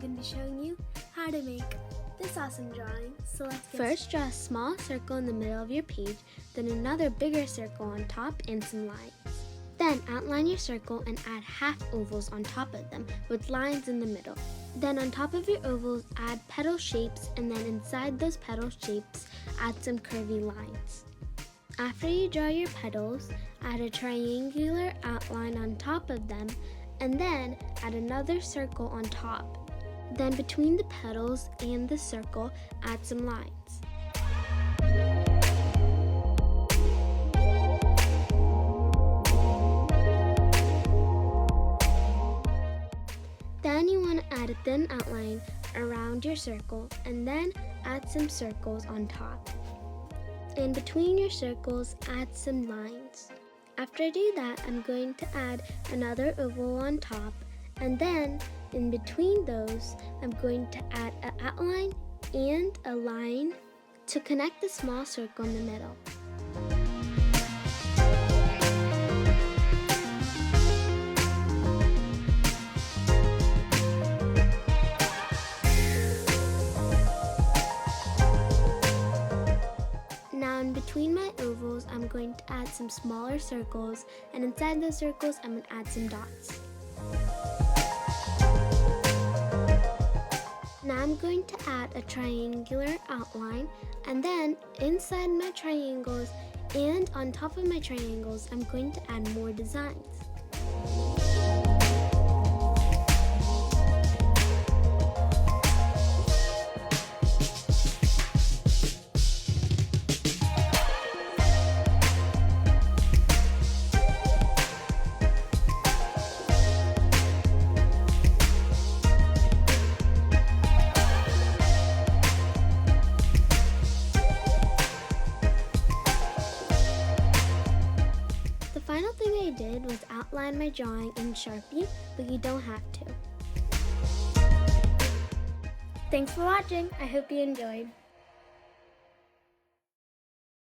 going to be showing you how to make this awesome drawing. So let's get First, draw a small circle in the middle of your page, then another bigger circle on top and some lines. Then outline your circle and add half ovals on top of them with lines in the middle. Then on top of your ovals, add petal shapes, and then inside those petal shapes, add some curvy lines. After you draw your petals, add a triangular outline on top of them, and then add another circle on top. Then between the petals and the circle, add some lines. Then you want to add a thin outline around your circle and then add some circles on top. And between your circles, add some lines. After I do that, I'm going to add another oval on top, and then in between those, I'm going to add an outline and a line to connect the small circle in the middle. Now in between my ovals, I'm going to add some smaller circles, and inside those circles, I'm going to add some dots. Now I'm going to add a triangular outline, and then inside my triangles and on top of my triangles, I'm going to add more designs. The final thing I did was outline my drawing in Sharpie, but you don't have to. Thanks for watching. I hope you enjoyed.